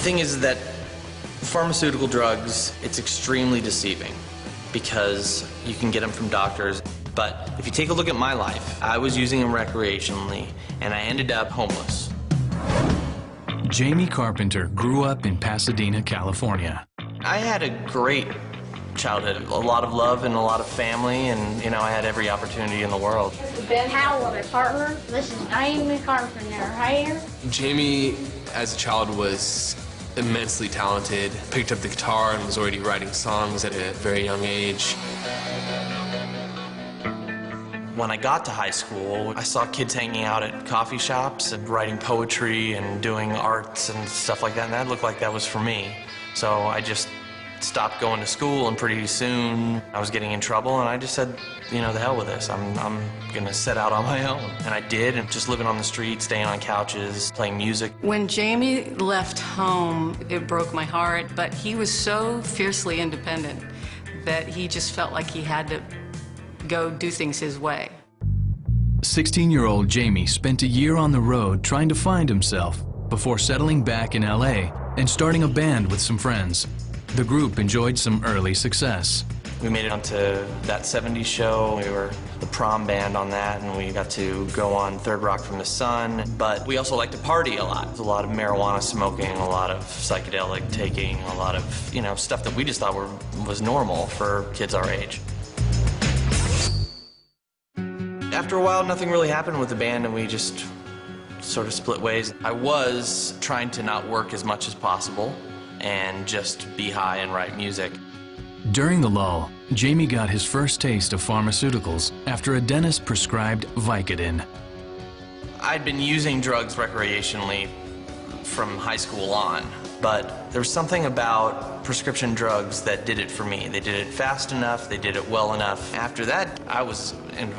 thing is that pharmaceutical drugs, it's extremely deceiving because you can get them from doctors. But if you take a look at my life, I was using them recreationally and I ended up homeless. Jaymee Carpenter grew up in Pasadena, California. I had a great childhood, a lot of love and a lot of family, and you know, I had every opportunity in the world. Ben Howell, my partner. This is Jaymee Carpenter. Hi here. Jaymee, as a child, was immensely talented, picked up the guitar and was already writing songs at a very young age. When I got to high school, I saw kids hanging out at coffee shops and writing poetry and doing arts and stuff like that, and that looked like that was for me. So I just stopped going to school, and pretty soon I was getting in trouble, and I just said, you know, the hell with this. I'm gonna set out on my own. And I did, and just living on the street, staying on couches, playing music. When Jaymee left home, it broke my heart, but he was so fiercely independent that he just felt like he had to go do things his way. 16-year-old Jaymee spent a year on the road trying to find himself before settling back in LA and starting a band with some friends. The group enjoyed some early success. We made it onto that 70s show. We were the prom band on that, and we got to go on Third Rock from the Sun. But we also liked to party a lot. There's a lot of marijuana smoking, a lot of psychedelic taking, a lot of, you know, stuff that we just thought was normal for kids our age. After a while, nothing really happened with the band, and we just sort of split ways. I was trying to not work as much as possible and just be high and write music. During the lull, Jaymee got his first taste of pharmaceuticals after a dentist prescribed Vicodin. I'd been using drugs recreationally from high school on, but there was something about prescription drugs that did it for me. They did it fast enough, they did it well enough. After that, I was in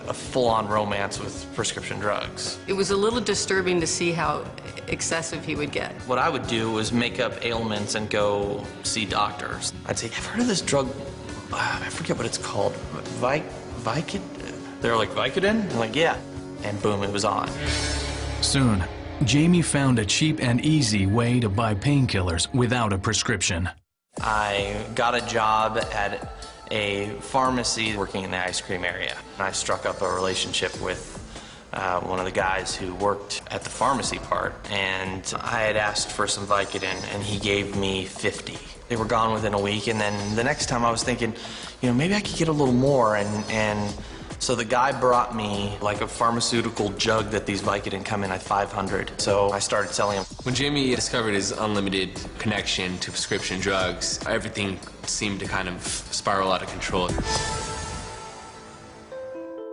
a full-on romance with prescription drugs. It was a little disturbing to see how excessive he would get. What I would do was make up ailments and go see doctors. I'd say, I've heard of this drug, I forget what it's called, Vicodin? They're like, Vicodin? I'm like, yeah. And boom, it was on. Soon, Jaymee found a cheap and easy way to buy painkillers without a prescription. I got a job at a pharmacy working in the ice cream area. I struck up a relationship with one of the guys who worked at the pharmacy part, and I had asked for some Vicodin, and he gave me 50. They were gone within a week, and then the next time I was thinking, you know, maybe I could get a little more, and so the guy brought me like a pharmaceutical jug that these Vicodin come in at 500. So I started selling them. When Jaymee discovered his unlimited connection to prescription drugs, everything seemed to kind of spiral out of control.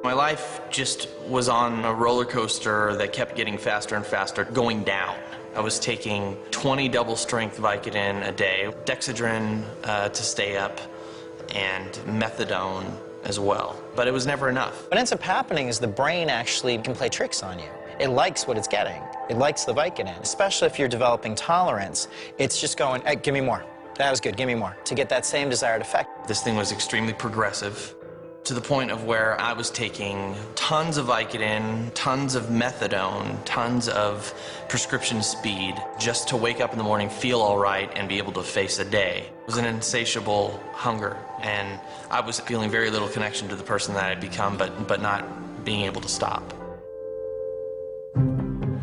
My life just was on a roller coaster that kept getting faster and faster, going down. I was taking 20 double-strength Vicodin a day, Dexedrine to stay up, and methadone as well. But it was never enough. What ends up happening is the brain actually can play tricks on you. It likes what it's getting. It likes the Vicodin, especially if you're developing tolerance. It's just going, hey, give me more. That was good, give me more, to get that same desired effect. This thing was extremely progressive, to the point of where I was taking tons of Vicodin, tons of methadone, tons of prescription speed, just to wake up in the morning, feel all right, and be able to face a day. It was an insatiable hunger, and I was feeling very little connection to the person that I'd become, but not being able to stop.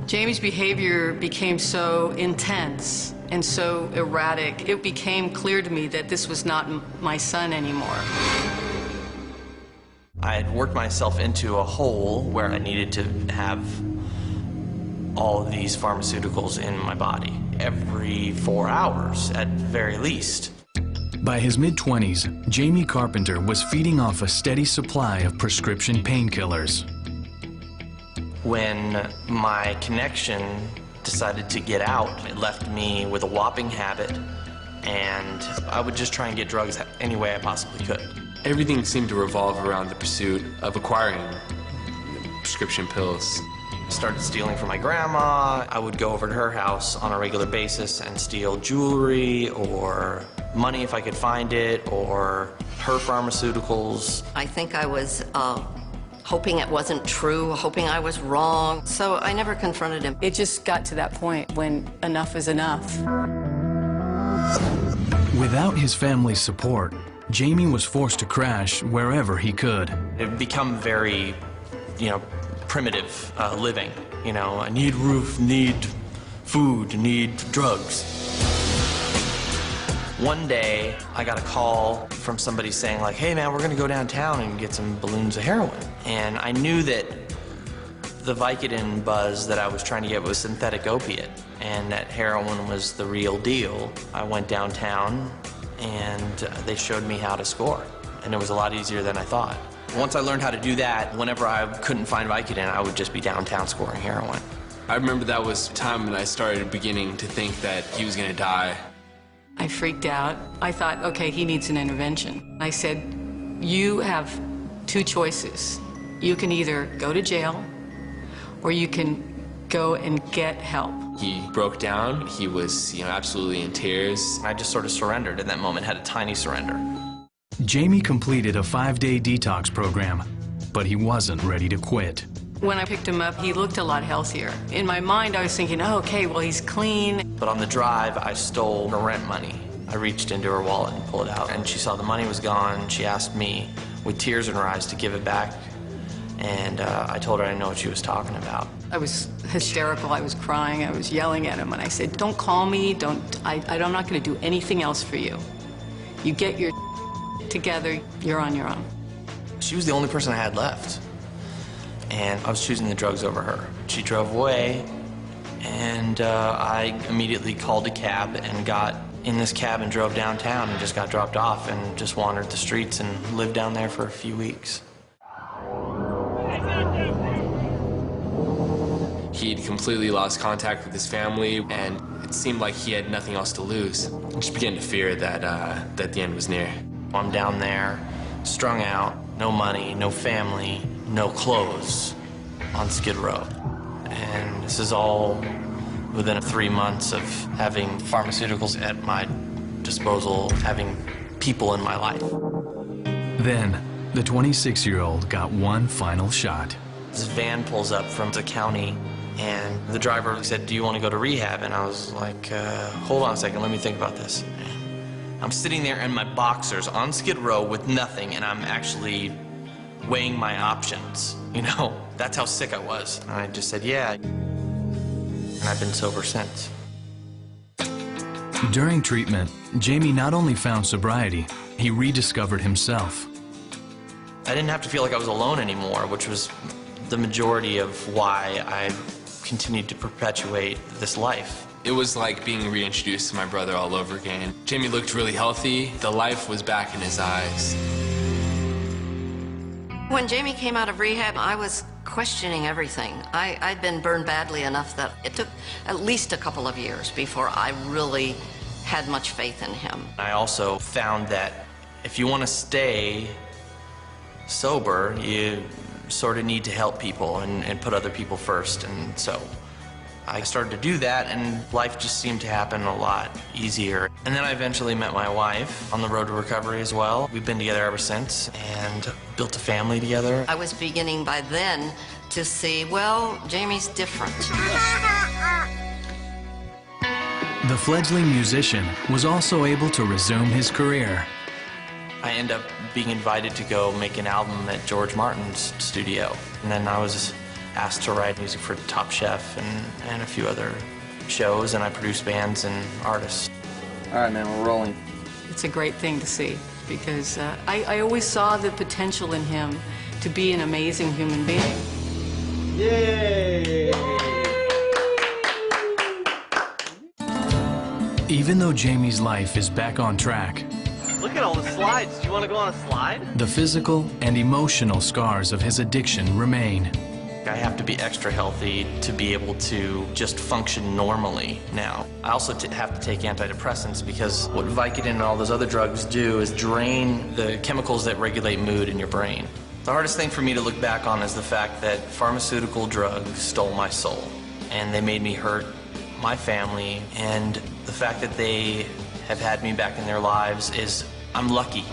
Jaymee's behavior became so intense and so erratic, it became clear to me that this was not my son anymore. I had worked myself into a hole where I needed to have all of these pharmaceuticals in my body every 4 hours at very least. By his mid-20s, Jaymee Carpenter was feeding off a steady supply of prescription painkillers. When my connection decided to get out, it left me with a whopping habit, and I would just try and get drugs any way I possibly could. Everything seemed to revolve around the pursuit of acquiring prescription pills. I started stealing from my grandma. I would go over to her house on a regular basis and steal jewelry or money if I could find it, or her pharmaceuticals. I think I was hoping it wasn't true, hoping I was wrong. So I never confronted him. It just got to that point when enough is enough. Without his family's support, Jaymee was forced to crash wherever he could. It had become very, primitive living. I need roof, need food, need drugs. One day, I got a call from somebody saying like, hey man, we're gonna go downtown and get some balloons of heroin. And I knew that the Vicodin buzz that I was trying to get was synthetic opiate, and that heroin was the real deal. I went downtown and they showed me how to score, and it was a lot easier than I thought. Once I learned how to do that, whenever I couldn't find Vicodin, I would just be downtown scoring heroin. I remember that was the time when I started beginning to think that he was gonna die. I freaked out. I thought, okay, he needs an intervention. I said, you have two choices. You can either go to jail or you can go and get help. He broke down. He was, absolutely in tears. I just sort of surrendered in that moment, had a tiny surrender. Jaymee completed a 5-day detox program, but he wasn't ready to quit. When I picked him up, he looked a lot healthier. In my mind, I was thinking, oh, okay, well, he's clean. But on the drive, I stole her rent money. I reached into her wallet and pulled it out, and she saw the money was gone. She asked me, with tears in her eyes, to give it back. And I told her I didn't know what she was talking about. I was hysterical. I was crying. I was yelling at him. And I said, don't call me. I'm not going to do anything else for you. You get your together, you're on your own. She was the only person I had left. And I was choosing the drugs over her. She drove away, and I immediately called a cab and got in this cab and drove downtown and just got dropped off and just wandered the streets and lived down there for a few weeks. He'd completely lost contact with his family, and it seemed like he had nothing else to lose. I just began to fear that the end was near. I'm down there, strung out, no money, no family, no clothes, on Skid Row. And this is all within 3 months of having pharmaceuticals at my disposal, having people in my life. Then, the 26-year-old got one final shot. This van pulls up from the county, and the driver said, do you want to go to rehab? And I was like, hold on a second, let me think about this. I'm sitting there in my boxers on Skid Row with nothing, and I'm actually weighing my options, That's how sick I was. And I just said, yeah. And I've been sober since. During treatment, Jaymee not only found sobriety, he rediscovered himself. I didn't have to feel like I was alone anymore, which was the majority of why I continued to perpetuate this life. It was like being reintroduced to my brother all over again. Jaymee looked really healthy. The life was back in his eyes. When Jaymee came out of rehab, I was questioning everything. I'd been burned badly enough that it took at least a couple of years before I really had much faith in him. I also found that if you want to stay sober, you sort of need to help people and put other people first. And so I started to do that, and life just seemed to happen a lot easier. And then I eventually met my wife on the road to recovery as well. We've been together ever since and built a family together. I was beginning by then to see, well, Jaymee's different. The fledgling musician was also able to resume his career. I ended up being invited to go make an album at George Martin's studio. And then I was asked to write music for Top Chef and a few other shows, and I produced bands and artists. All right, man, we're rolling. It's a great thing to see because I always saw the potential in him to be an amazing human being. Yay! Even though Jaymee's life is back on track, Look at all the slides. Do you want to go on a slide? the physical and emotional scars of his addiction remain. I have to be extra healthy to be able to just function normally now. I also have to take antidepressants because what Vicodin and all those other drugs do is drain the chemicals that regulate mood in your brain. The hardest thing for me to look back on is the fact that pharmaceutical drugs stole my soul, and they made me hurt my family, and the fact that they have had me back in their lives is, I'm lucky.